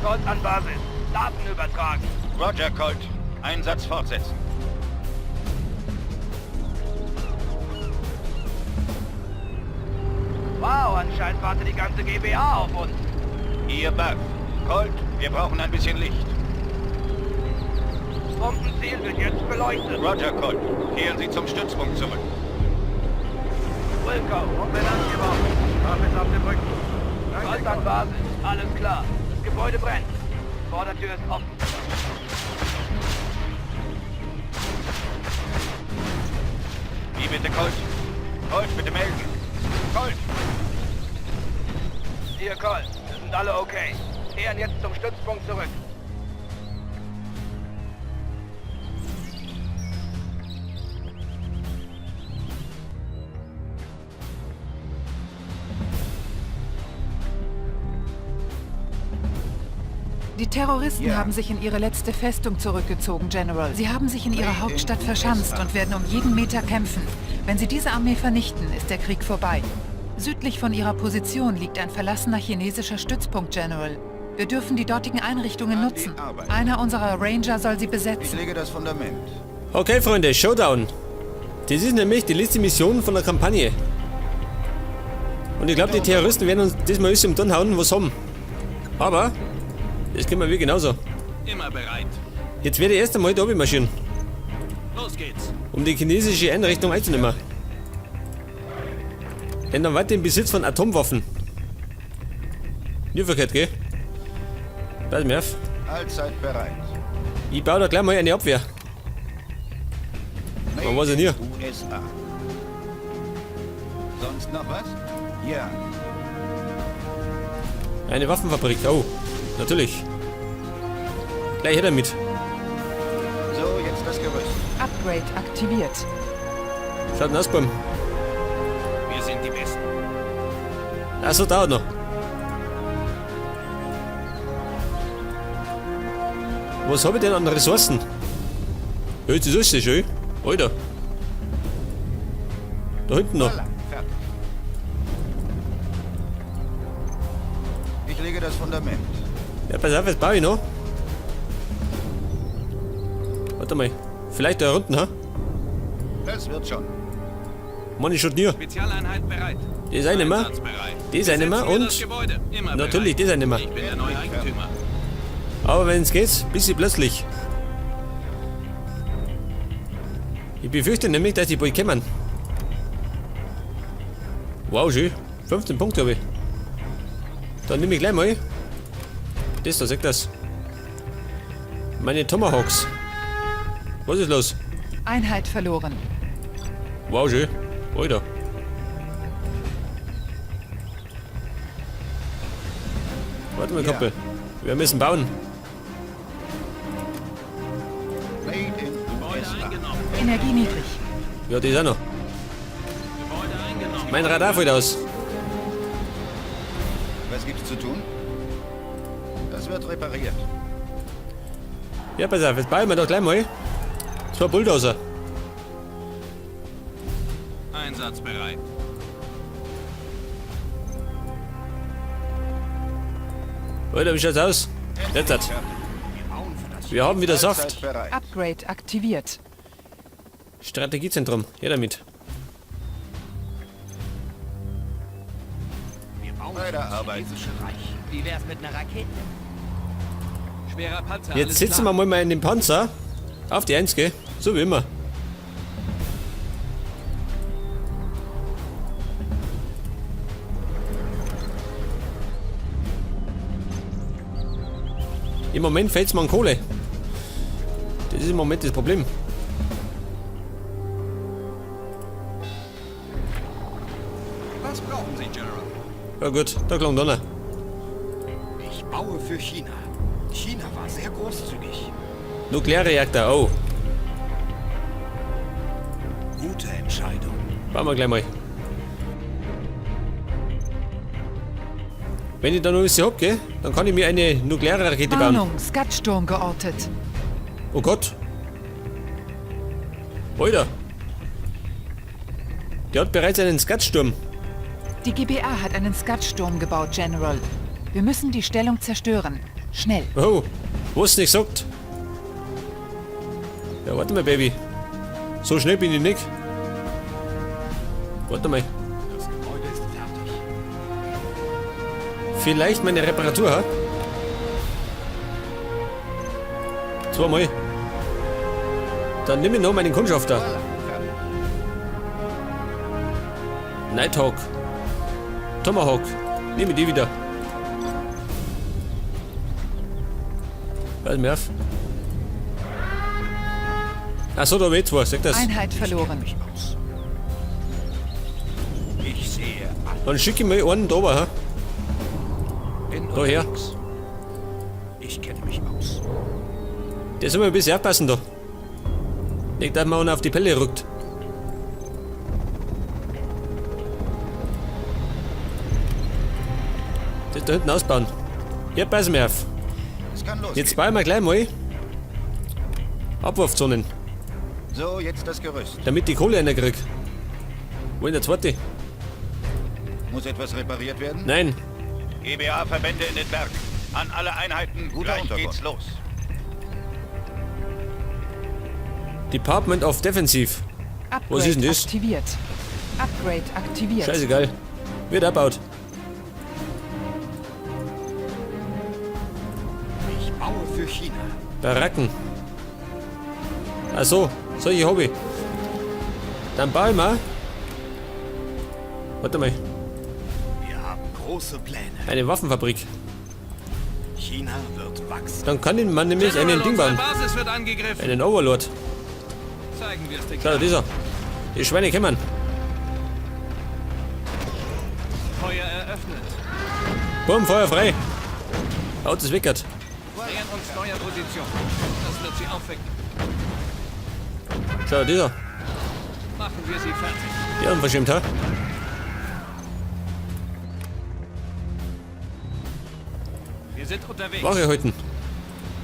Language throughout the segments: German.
Colt an Basis. Daten übertragen. Roger, Colt. Einsatz fortsetzen. Wow, anscheinend wartet die ganze GBA auf uns. Ihr Buff. Colt, wir brauchen ein bisschen Licht. Bombenziel wird jetzt beleuchtet. Roger, Colt. Kehren Sie zum Stützpunkt zurück. Wilco, Bomben angeworfen. Waffen auf dem Rücken. Colt an Basis. Alles klar. Das Gebäude brennt. Vordertür ist offen. Wie bitte, Colt? Colt, bitte melden. Colt! Hier, Colt. Wir sind alle okay. Kehren jetzt zum Stützpunkt zurück. Die Terroristen haben sich in ihre letzte Festung zurückgezogen, General. Sie haben sich in ihrer Hauptstadt verschanzt und werden um jeden Meter kämpfen. Wenn sie diese Armee vernichten, ist der Krieg vorbei. Südlich von ihrer Position liegt ein verlassener chinesischer Stützpunkt, General. Wir dürfen die dortigen Einrichtungen nutzen. Einer unserer Ranger soll sie Ich besetzen. lege das Fundament. Okay, Freunde, Showdown. Das ist nämlich die letzte Mission von der Kampagne. Und ich glaube, die Terroristen werden uns diesmal alles um den hauen, was haben. Aber das können wir genauso. Immer bereit. Jetzt werde ich erst einmal da oben marschieren, Los geht's. um die chinesische Einrichtung einzunehmen. Denn dann warte im Besitz von Atomwaffen. Nie verkehrt, gell? Pass mir auf. Allzeit bereit. Ich baue da gleich mal eine Abwehr. Man weiß ja nie. USA. Sonst noch was? Ja. Eine Waffenfabrik, oh. Natürlich. Gleich her damit. So, jetzt das Gerüst. Upgrade aktiviert. Schaut denn aus, Baum. Wir sind die Besten. Achso, dauert noch. Was habe ich denn an Ressourcen? Ja, jetzt ist alles schön. Alter. Da hinten noch. Voilà, fertig. Ich lege das Fundament. Ja, pass auf, jetzt baue ich noch. Warte mal. Vielleicht da unten, ha? Das wird schon. Mann, ich schon nie. Spezialeinheit bereit. Das eine mal. Einsatzbereit. Das eine mal Besetzen wir und das Gebäude. Immer natürlich bereit. das eine mal. Ich bin der neue Eigentümer. Aber wenn es geht, bisschen plötzlich. Ich befürchte nämlich, dass die bald kommen. Wow, schön. 15 Punkte habe ich. Dann nehme ich gleich mal. Das da, sagt das. Meine Tomahawks. Was ist los? Einheit verloren. Wow, schön. Alter. Warte mal, Kumpel. Wir müssen bauen. Made in Gebäude USA. eingenommen. Energie niedrig. Ja, die ist auch noch. Gebäude eingenommen. Mein Radar fällt aus. Was gibt's zu tun? Das wird repariert. Ja, pass auf, jetzt bauen wir doch gleich mal. 2 Bulldozer. Einsatzbereit. Alter, wie schaut's aus? Jetzt hat. Wir haben wieder Saft. Allzeit bereit. Upgrade aktiviert. Strategiezentrum. Her damit. Bei der Arbeit. Wie wär's mit einer Rakete? Schwerer Panzer. Jetzt sitzen wir mal in dem Panzer. Auf die 1, gell? So wie immer. Im Moment fällt es mir an Kohle. Das ist im Moment das Problem. Was brauchen Sie, General? Ja gut, da klang Donner. Ich baue für China. China war sehr großzügig. Nuklearreaktor, oh. Gute Entscheidung. Bauen wir gleich mal. Wenn ich da noch alles hab, gell, dann kann ich mir eine nukleare Rakete bauen. Warnung, Scudsturm geortet. Oh Gott. Alter. Der hat bereits einen Scudsturm. Die GBA hat einen Scudsturm gebaut, General. Wir müssen die Stellung zerstören. Schnell. Oh, wo es nicht sagt. Ja, warte mal, Baby. So schnell bin ich nicht. Warte mal. Das Gebäude ist fertig. Vielleicht meine Reparatur hat. Zweimal. Dann nehme ich noch meinen Kundschafter. Nighthawk. Tomahawk. Nehme die wieder. Was mehr? Achso, da weht was. Sag das. Einheit verloren. Ich sehe alles. Dann schicke ich mal einen da oben, ha? Bin Daher. unterwegs. Ich kenne mich aus. Der soll mal ein bisschen aufpassen da. Nicht, dass man einen auf die Pelle rückt. Das da hinten ausbauen. Hier, passen wir auf. Es kann losgehen. Jetzt bauen wir gleich mal Abwurfzonen, So, jetzt das Gerüst. damit die Kohle einer kriegt. Wo ist der zweite? Muss etwas repariert werden? Nein. GBA-Verbände in den Berg. An alle Einheiten, gleich geht's los. Department of Defensive. Upgrade Was ist denn das? aktiviert. Upgrade aktiviert. Scheißegal. Wird abbaut. Ich baue für China. Baracken. Ach so, solche Hobby. Dann baue ich mal. Warte mal. Wir haben große Pläne. Eine Waffenfabrik. China wird wachsen. Dann kann man nämlich einen Ding unsere bauen. Basis wird angegriffen. Einen Overlord. Zeigen wir es den Schau, dieser. Die Schweine kämmern. Feuer eröffnet. Bumm, Feuer frei. Haut es weckert. Nähern uns neuer Position. Das wird sie aufwecken. Schau, dieser. Machen wir sie fertig. Die unverschämt, ha? Wir sind unterwegs. Wache halten.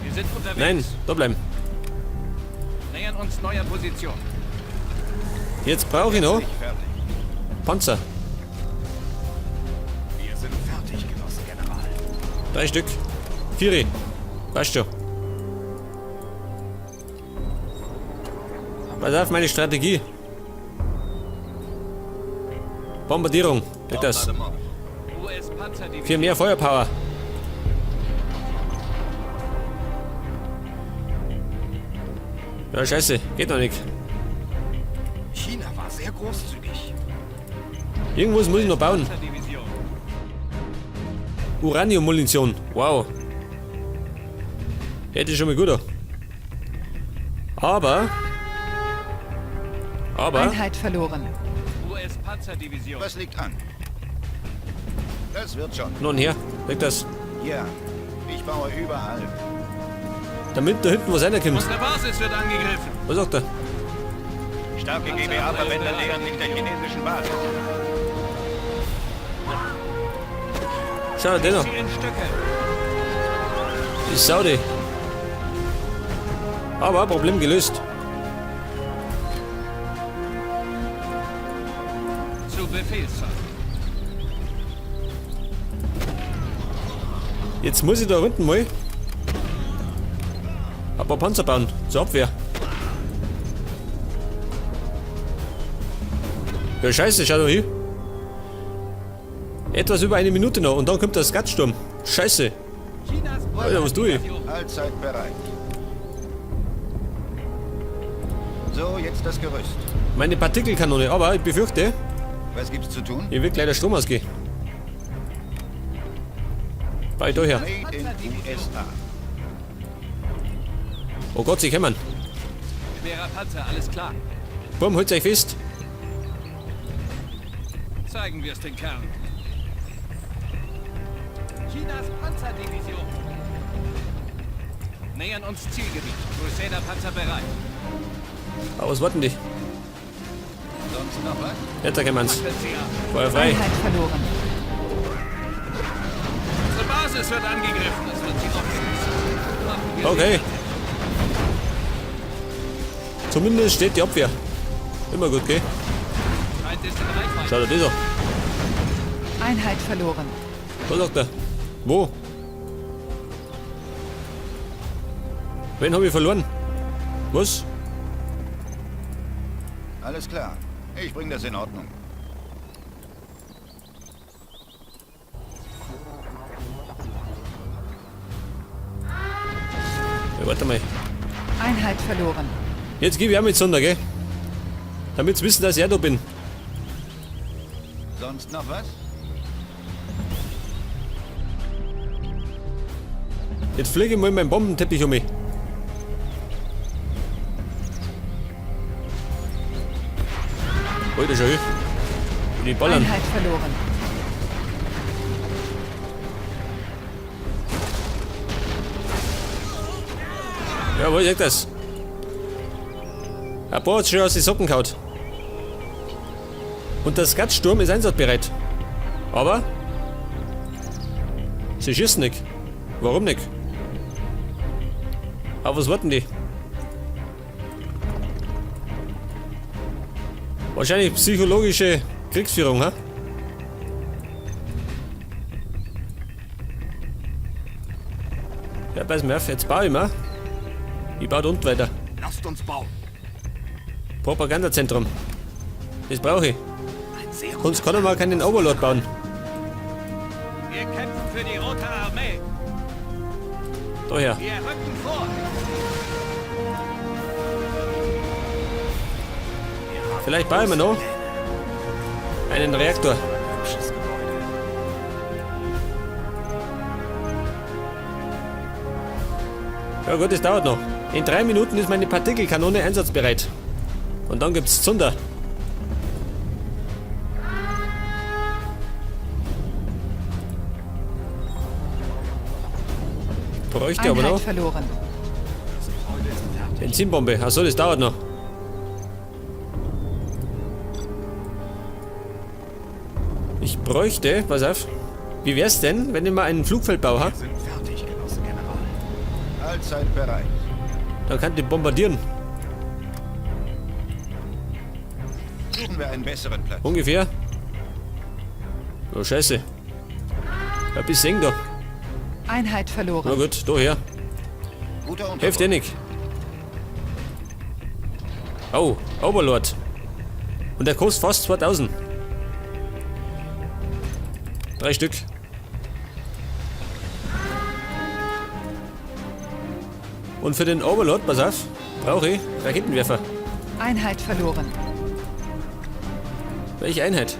Wir sind unterwegs. Nein, da bleiben. Nähern uns neuer Position. Jetzt brauche ich noch Ich fertig. Panzer. Wir sind fertig, Genosse General. 3 Stück. 4. Passt schon. Pass auf meine Strategie. Bombardierung. Weg das. US-Panzerdivision. Für mehr Feuerpower. Ja, scheiße. Geht noch nicht. China war sehr großzügig. Irgendwas muss ich noch bauen. Panzerdivision. Uranium-Munition. Wow. Hätte schon mal guter. Aber. Einheit verloren. US-Panzerdivision. Was liegt an? Das wird schon. Nun her. Weg das. Ja, ich baue überall. Damit da hinten was reinkommt. Unsere Basis wird angegriffen. Was sagt er? Starke GBA-Verbände nähern sich der chinesischen Basis. Schau, den noch. Sie in Stücke. Die Saudi. Aber Problem gelöst. Zu Befehlshaber. Jetzt muss ich da unten mal ein paar Panzer bauen. Zur Abwehr. Ja, scheiße, schau da hin. Etwas über 1 Minute noch und dann kommt der Skatsturm. Scheiße. Chinas Alter, was tue ich? Allzeit bereit. So, jetzt das Gerüst. Meine Partikelkanone, aber ich befürchte, Was gibt's zu tun? hier wird gleich der Strom ausgehen. Bau ich da her. Made in USA. Oh Gott, sie kämmern. Schwerer Panzer, alles klar. Bumm, holt euch fest. Zeigen wir es den Kerlen. Chinas Panzerdivision. Nähern uns Zielgebiet. Crusader-Panzer bereit. Aber was warten die? Sonst noch was? Jetzt kämmern's. Machen Sie ab. Feuer frei. Einheit verloren. Unsere Basis wird angegriffen. Das wird sie aufschließen. Machen wir sie Okay. Zumindest steht die Abwehr. Immer gut, gell? Feind ist in Reichweite. Schau dir das an. Einheit verloren. Was sagt er? Wo? Wen habe ich verloren? Was? Alles klar. Ich bringe das in Ordnung. Ja, warte mal. Einheit verloren. Jetzt gebe ich auch mit Sonder, gell? Damit sie wissen, dass ich auch da bin. Sonst noch was? Jetzt fliege ich mal meinen Bombenteppich um mich. Heute schon. Die ballern. Einheit verloren. Jawohl, sag das. Ein paar hat schon aus den Socken gehauen. Und der Skatsturm ist einsatzbereit. Aber sie schießen nicht. Warum nicht? Aber was warten die? Wahrscheinlich psychologische Kriegsführung, ha? Ja, pass mal auf, jetzt baue ich mal. Ich baue da unten weiter. Lasst uns bauen. Propagandazentrum. Das brauche ich. Ein sehr Sonst kann er mal keinen Overlord bauen. Wir kämpfen für die Rote Armee. Daher. Wir rücken vor. Vielleicht bauen wir noch einen Reaktor. hübsches Gebäude. Ja gut, das dauert noch. In 3 Minuten ist meine Partikelkanone einsatzbereit. Und dann gibt's Zunder. Bräuchte aber Einheit noch verloren. Benzinbombe. Achso, das dauert noch. Ich bräuchte, pass auf. Wie wär's denn, wenn ich mal einen Flugfeldbau habe? Wir sind fertig, Genosse General. Allzeit bereit. Dann kann ich bombardieren. Suchen wir einen besseren Platz. Ungefähr. Oh, scheiße. Ja, bis eng da. Einheit Na verloren. gut, daher. Guter Unterbau. Hilft eh nicht. Oh, Overlord. Und der kostet fast 2000. 3 Stück. Und für den Overlord, pass auf, brauche ich Raketenwerfer. Einheit verloren. Welche Einheit?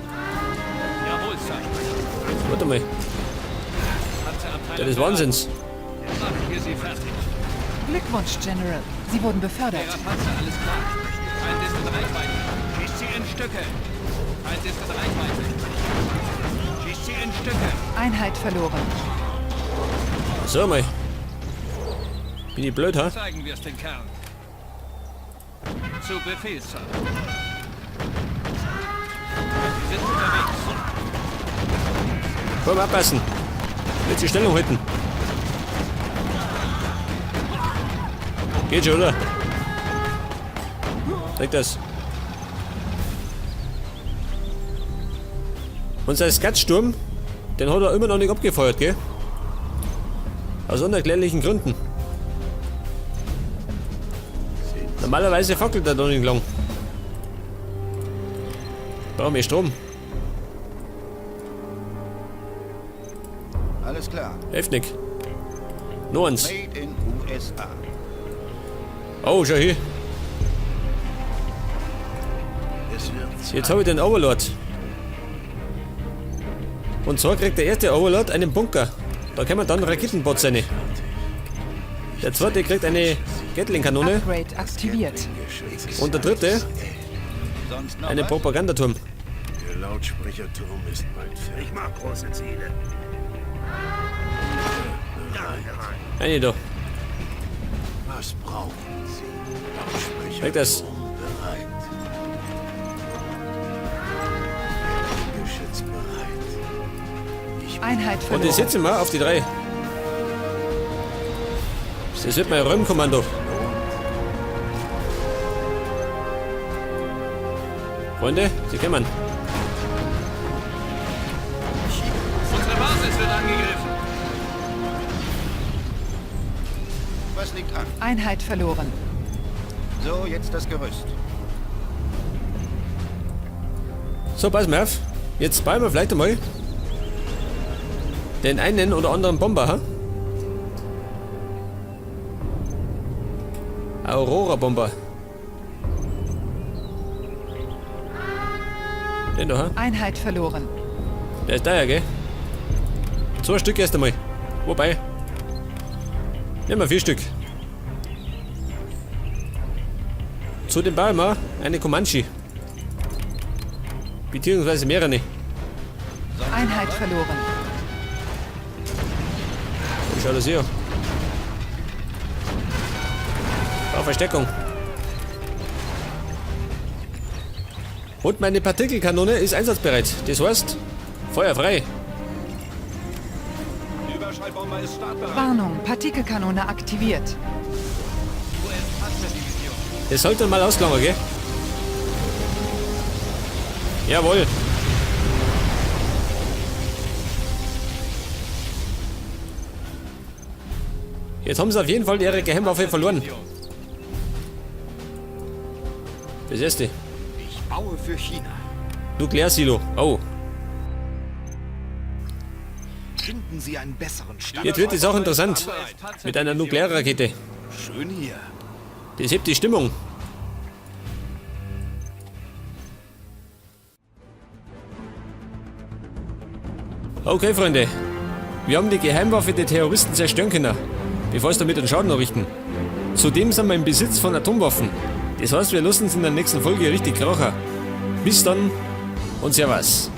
Jawohl, Sir. Warte mal. Panzerabteilung Der des Wahnsinns. bereit. Machen wir sie fertig. Glückwunsch, General. Sie wurden befördert. Ihrer Panzer, alles klar. Feind ist in Reichweite. Schießt sie in Stücke. Feind ist in Reichweite. Schießt sie in Stücke. Einheit verloren. So mal. Bin ich blöd, ha? Zeigen wir es den Kerlen. Zu Befehl, Sir. Sie sind unterwegs. Komm, abpassen. Jetzt die Stellung halten. Geht schon, oder? Zeig das. Unser Skatsturm, den hat er immer noch nicht abgefeuert, gell? Aus unerklärlichen Gründen. Normalerweise fackelt er da nicht lang. Brauchen wir Strom. Alles klar. Hilft nicht. Nur eins. Made in USA. Oh, schau hier. Jetzt habe ich den Overlord. Und zwar kriegt der erste Overlord einen Bunker. Da kann man dann Raketenbots rein. Der zweite kriegt eine Gatling-Kanone. Upgrade aktiviert. Und der dritte Sonst noch einen was? Propagandaturm. Der Lautsprecherturm ist bald fertig. Ich mag große Ziele. Eine da. Was brauchen Sie? Zeig das. Bereit. Geschütz bereit. Ich Einheit Und die verloren. sitzen wir auf die 3. Das wird mein Räumkommando. Freunde, Sie kommen. Unsere Basis wird angegriffen. was liegt an? Einheit verloren. So, jetzt das Gerüst. So, pass mal auf. Jetzt bauen wir vielleicht einmal den einen oder anderen Bomber, ha? Aurora-Bomber. Den da, ha? Einheit verloren. Der ist da ja, gell? 2 Stück erst einmal. Wobei. Nehmen wir 4 Stück. Zu dem bauen wir eine Comanche. Beziehungsweise mehrere. Einheit verloren. Wie schaut das hier? Auf Versteckung. Und meine Partikelkanone ist einsatzbereit. Das heißt, Feuer frei. Die Überschallbomber ist startbereit. Warnung, Partikelkanone aktiviert. US-Panzerdivision. Das sollte mal ausgelangen, gell? Jawohl. Jetzt haben sie auf jeden Fall ihre Geheimwaffe verloren. Das erste. Ich baue für China. Nuklearsilo. Oh. Finden Sie einen besseren Start. Jetzt wird es auch interessant. Mit einer Nuklearrakete. Schön hier. Das hebt die Stimmung. Okay, Freunde. Wir haben die Geheimwaffe der Terroristen zerstören können, bevor sie damit einen Schaden errichten. Zudem sind wir im Besitz von Atomwaffen. Das heißt, wir lassen uns in der nächsten Folge richtig krachen. Bis dann und Servus.